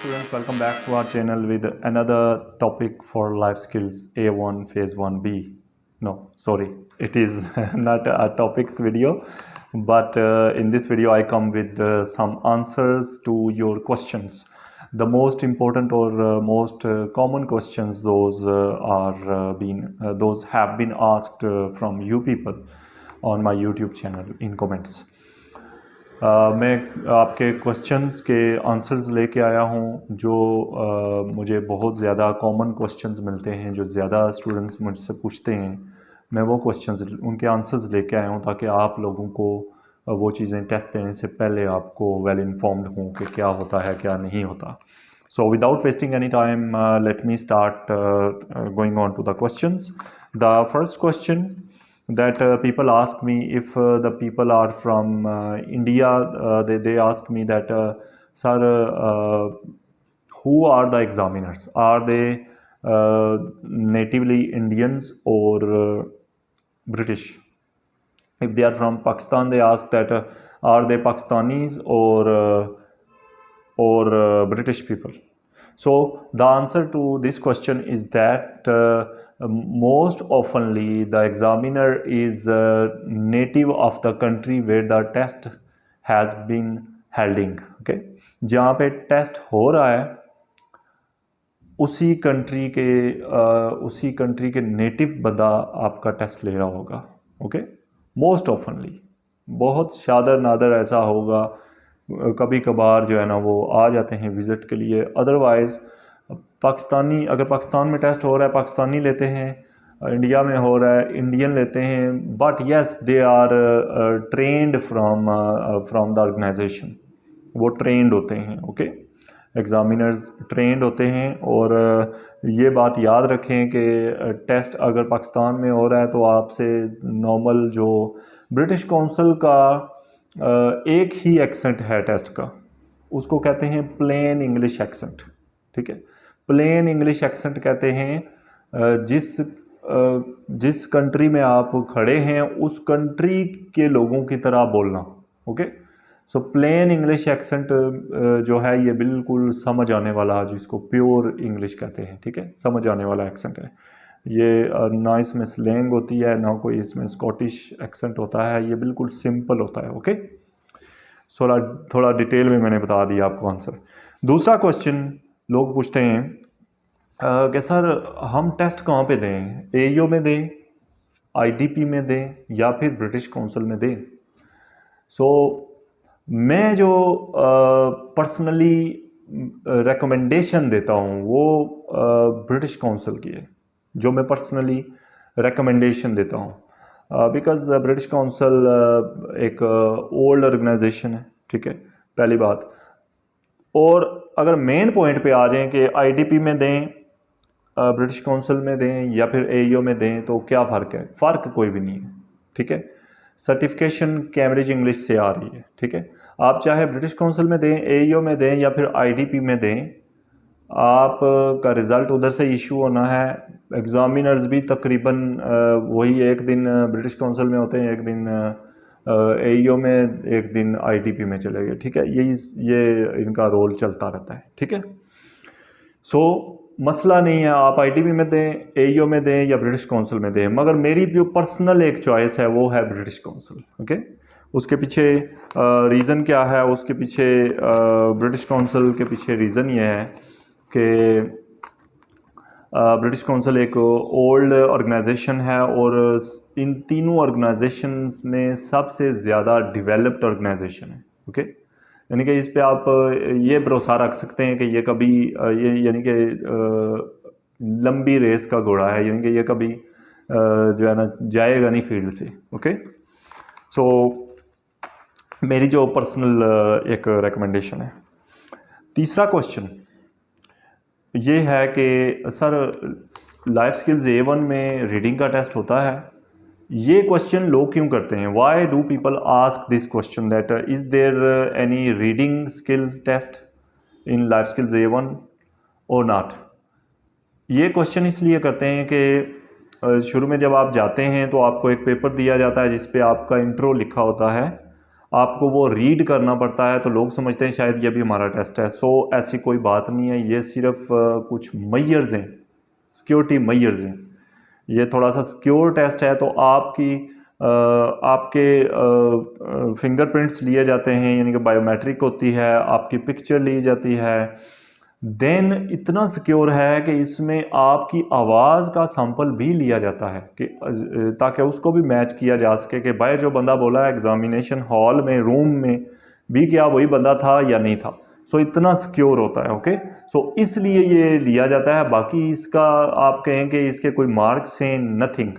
students, welcome back to our channel with another topic for life skills A1 phase 1B. No, sorry, it is not a topics video, but in this video I come with some answers to your questions. The most important or most common questions, those those have been asked from you people on my YouTube channel in comments. मैं आपके questions के answers लेके आया हूँ जो मुझे बहुत ज़्यादा कॉमन क्वेश्चंस मिलते हैं, जो ज़्यादा स्टूडेंट्स मुझसे पूछते हैं। मैं वो क्वेश्चंस उनके आंसर्स लेके आया हूँ ताकि आप लोगों को वो चीज़ें टेस्ट देने से पहले आपको वेल इन्फॉर्म्ड हों कि क्या होता है क्या नहीं होता। So without wasting any time let me start going on to the questions. The first question that people ask me, if the people are from India, they ask me that sir, who are the examiners? Are they natively Indians or British? If they are from Pakistan, they ask that are they Pakistanis or British people? So the answer to this question is that most oftenly the examiner is native of the country where the test has been holding. Okay, जहाँ पे test हो रहा है उसी country के native बंदा आपका test ले रहा होगा। ओके, मोस्ट ऑफनली, बहुत शादर नादर ऐसा होगा, कभी कभार जो है ना वो आ जाते हैं विज़िट के लिए। अदरवाइज़ पाकिस्तानी, अगर पाकिस्तान में टेस्ट हो रहा है पाकिस्तानी लेते हैं, इंडिया में हो रहा है इंडियन लेते हैं, but yes they are trained from the organisation, वो ट्रेंड होते हैं। ओके, एग्जामिनर्स ट्रेंड होते हैं। और ये बात याद रखें कि टेस्ट अगर पाकिस्तान में हो रहा है तो आपसे नॉर्मल जो ब्रिटिश काउंसिल का एक ही एक्सेंट है टेस्ट का, उसको कहते हैं प्लेन इंग्लिश एक्सेंट। ठीक है, प्लेन इंग्लिश एक्सेंट कहते हैं जिस कंट्री में आप खड़े हैं उस कंट्री के लोगों की तरह बोलना। Okay, so plane English accent जो है ये बिल्कुल समझ आने वाला, जिसको प्योर इंग्लिश कहते हैं। ठीक है, समझ आने वाला एक्सेंट है ये, ना इसमें स्लैंग होती है ना कोई इसमें स्कॉटिश एक्सेंट होता है, ये बिल्कुल सिंपल होता है। ओके, सो थोड़ा डिटेल में मैंने बता दिया आपको आंसर। दूसरा क्वेश्चन लोग पूछते हैं कि सर हम टेस्ट कहाँ पे दें, एईओ में दें, आईडीपी में दें या फिर ब्रिटिश काउंसिल में दें। सो मैं जो पर्सनली रिकमेंडेशन देता हूँ वो ब्रिटिश काउंसिल की है, जो मैं पर्सनली रिकमेंडेशन देता हूँ, बिकॉज़ ब्रिटिश काउंसिल एक ओल्ड ऑर्गेनाइजेशन है। ठीक है, पहली बात। और अगर मेन पॉइंट पे आ जाएं कि आईडीपी में दें, ब्रिटिश काउंसिल में दें या फिर एईओ में दें, तो क्या फ़र्क है? फ़र्क कोई भी नहीं है। ठीक है, सर्टिफिकेशन कैम्ब्रिज इंग्लिश से आ रही है। ठीक है, आप चाहे ब्रिटिश काउंसिल में दें, एईओ में दें या फिर आईडीपी में दें, आपका रिज़ल्ट उधर से इशू होना है। एग्ज़ामिनर्स भी तकरीबन वही एक दिन ब्रिटिश काउंसिल में होते हैं, एक दिन एईओ में, एक दिन आईडीपी में चले गए। ठीक है, ये इनका रोल चलता रहता है। ठीक है, सो मसला नहीं है, आप आईडीपी में दें, एईओ में दें या ब्रिटिश काउंसिल में दें, मगर मेरी जो पर्सनल एक चॉइस है वो है ब्रिटिश काउंसिल। ओके, उसके पीछे रीज़न क्या है? उसके पीछे ब्रिटिश काउंसिल के पीछे रीज़न ये है कि ब्रिटिश काउंसिल एक ओल्ड ऑर्गेनाइजेशन है और इन तीनों ऑर्गेनाइजेशंस में सबसे ज़्यादा डेवलप्ड ऑर्गेनाइजेशन है। ओके, यानी कि इस पे आप ये भरोसा रख सकते हैं कि ये कभी ये यानी कि लंबी रेस का घोड़ा है, यानी कि ये कभी जो है ना जाएगा नहीं फील्ड से। ओके, सो मेरी जो पर्सनल एक रिकमेंडेशन है। तीसरा क्वेश्चन ये है कि सर लाइफ स्किल्स A1 में रीडिंग का टेस्ट होता है? ये क्वेश्चन लोग क्यों करते हैं? Why do people ask this question that is there any reading skills test in life skills A1 और नॉट? ये क्वेश्चन इसलिए करते हैं कि शुरू में जब आप जाते हैं तो आपको एक पेपर दिया जाता है जिस पे आपका इंट्रो लिखा होता है, आपको वो रीड करना पड़ता है, तो लोग समझते हैं शायद ये भी हमारा टेस्ट है। सो ऐसी कोई बात नहीं है, ये सिर्फ कुछ मेजर्स हैं, सिक्योरिटी मेजर्स हैं। ये थोड़ा सा सिक्योर टेस्ट है। तो आपके फिंगरप्रिंट्स लिए जाते हैं, यानी कि बायोमेट्रिक होती है, आपकी पिक्चर ली जाती है। देन इतना सिक्योर है कि इसमें आपकी आवाज़ का सैंपल भी लिया जाता है कि ताकि उसको भी मैच किया जा सके कि भाई जो बंदा बोला है एग्जामिनेशन हॉल में, रूम में भी, क्या वही बंदा था या नहीं था। सो इतना सिक्योर होता है। ओके, सो इसलिए ये लिया जाता है। बाकी इसका आप कहें कि इसके कोई मार्क्स हैं, नथिंग।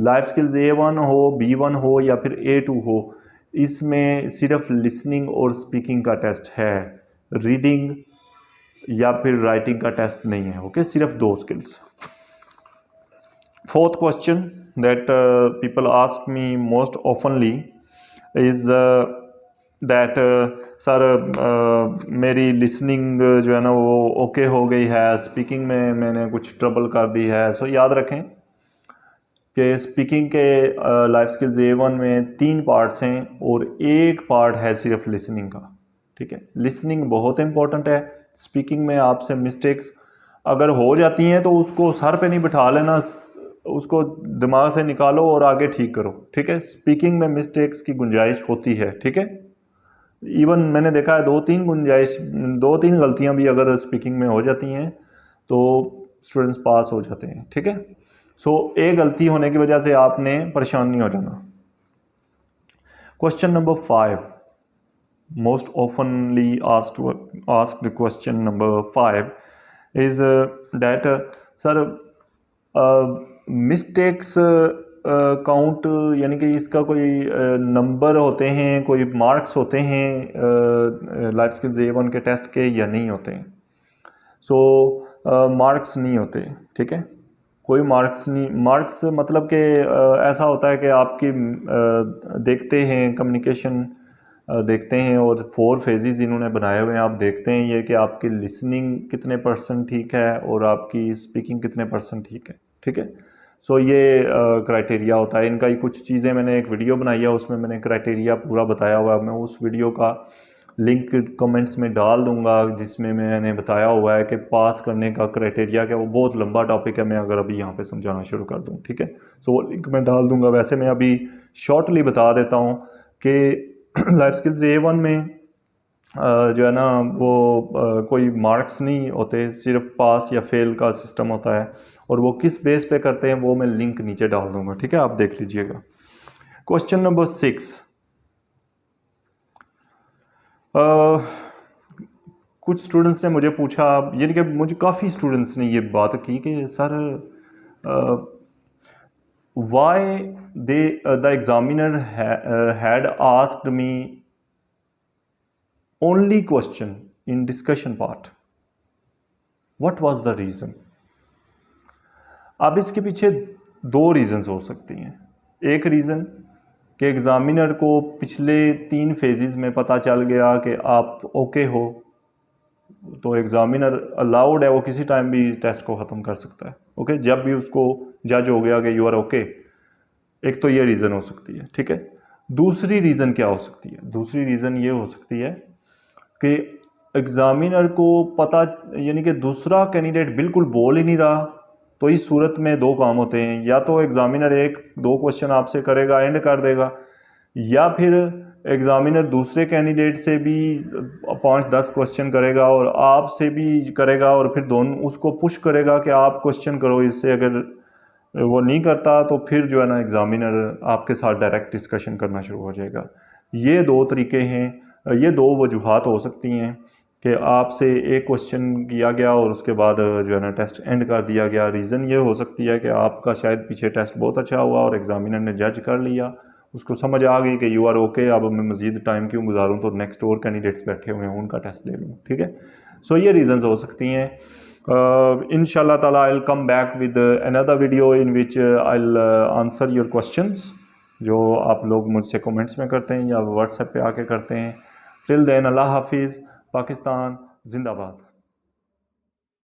लाइफ स्किल्स A1 हो, B1 हो या फिर A2 हो, इसमें सिर्फ लिसनिंग और स्पीकिंग का टेस्ट है, रीडिंग या फिर राइटिंग का टेस्ट नहीं है। ओके, सिर्फ 2 skills. Fourth question that people ask me most ऑफनली is that sir मेरी लिसनिंग जो है ना वो ओके हो गई है, स्पीकिंग में मैंने कुछ ट्रबल कर दी है। सो याद रखें कि स्पीकिंग के लाइफ स्किल्स A1 में 3 पार्ट्स हैं और 1 पार्ट है सिर्फ लिसनिंग का। ठीक है, लिसनिंग बहुत इंपॉर्टेंट है। स्पीकिंग में आपसे मिस्टेक्स अगर हो जाती हैं तो उसको सर पे नहीं बिठा लेना, उसको दिमाग से निकालो और आगे ठीक करो। ठीक है, स्पीकिंग में मिस्टेक्स की गुंजाइश होती है। ठीक है, इवन मैंने देखा है 2-3 गलतियां भी अगर स्पीकिंग में हो जाती हैं तो स्टूडेंट्स पास हो जाते हैं। ठीक है, सो एक गलती होने की वजह से आपने परेशान नहीं हो जाना। Question number 5, most oftenly asked question number 5 is that sir mistakes count यानी कि इसका कोई नंबर होते हैं, कोई मार्क्स होते हैं लाइफ स्किल्स A1 के टेस्ट के या नहीं होते हैं। सो मार्क्स नहीं होते। ठीक है, कोई मार्क्स नहीं। मार्क्स मतलब कि ऐसा होता है कि आपकी देखते हैं कम्युनिकेशन देखते हैं और 4 फेजेस इन्होंने बनाए हुए हैं। आप देखते हैं ये कि आपकी लिसनिंग कितने % ठीक है और आपकी स्पीकिंग कितने % ठीक है। ठीक है, सो ये क्राइटेरिया होता है इनका ही। कुछ चीज़ें मैंने एक वीडियो बनाई है, उसमें मैंने क्राइटेरिया पूरा बताया हुआ है। मैं उस वीडियो का लिंक कमेंट्स में डाल दूंगा जिसमें मैंने बताया हुआ है कि पास करने का क्राइटेरिया क्या। वो बहुत लंबा टॉपिक है, मैं अगर अभी यहाँ पे समझाना शुरू कर दूँ। ठीक है, सो वो लिंक मैं डाल दूंगा। वैसे मैं अभी शॉर्टली बता देता हूँ कि लाइफ स्किल्स A1 में जो है ना वो कोई मार्क्स नहीं होते, सिर्फ पास या फेल का सिस्टम होता है। और वो किस बेस पे करते हैं वो मैं लिंक नीचे डाल दूंगा। ठीक है, आप देख लीजिएगा। क्वेश्चन नंबर 6, कुछ स्टूडेंट्स ने मुझे पूछा, यानी कि मुझे काफ़ी स्टूडेंट्स ने ये बात की कि sir why the examiner had asked me only question in discussion part, what was the reason? अब इसके पीछे 2 रीजंस हो सकती हैं। एक रीज़न कि एग्ज़ामिनर को पिछले 3 फेजेस में पता चल गया कि आप ओके हो, तो एग्ज़ामिनर अलाउड है, वो किसी टाइम भी टेस्ट को ख़त्म कर सकता है। ओके, जब भी उसको जज हो गया कि यू आर ओके। एक तो ये रीज़न हो सकती है। ठीक है, दूसरी रीज़न क्या हो सकती है? दूसरी रीज़न ये हो सकती है कि एग्ज़ामिनर को पता, यानी कि दूसरा कैंडिडेट बिल्कुल बोल ही नहीं रहा। तो इस सूरत में 2 काम होते हैं, या तो एग्ज़ामिनर 1-2 क्वेश्चन आपसे करेगा, एंड कर देगा, या फिर एग्ज़ामिनर दूसरे कैंडिडेट से भी 5-10 क्वेश्चन करेगा और आपसे भी करेगा, और फिर दोनों उसको पुश करेगा कि आप क्वेश्चन करो इससे। अगर वो नहीं करता तो फिर जो है ना एग्ज़ामिनर आपके साथ डायरेक्ट डिस्कशन करना शुरू हो जाएगा। ये 2 तरीके हैं, ये 2 वजूहात हो सकती हैं कि आपसे एक क्वेश्चन किया गया और उसके बाद जो है ना टेस्ट एंड कर दिया गया। रीज़न ये हो सकती है कि आपका शायद पीछे टेस्ट बहुत अच्छा हुआ और एग्ज़ामिनर ने जज कर लिया, उसको समझ आ गई कि यू आर ओके, अब मैं मज़ीद टाइम क्यों गुजारूँ, तो नेक्स्ट और कैंडिडेट्स बैठे हुए हैं उनका टेस्ट ले लूँ। ठीक है, सो ये रीज़न्स हो सकती हैं। इंशाल्लाह ताला I will come back with another video in which I will answer your questions जो आप लोग मुझसे कमेंट्स में करते हैं या व्हाट्सएप पे आके करते हैं। टिल देन अल्लाह हाफिज़, पाकिस्तान जिंदाबाद।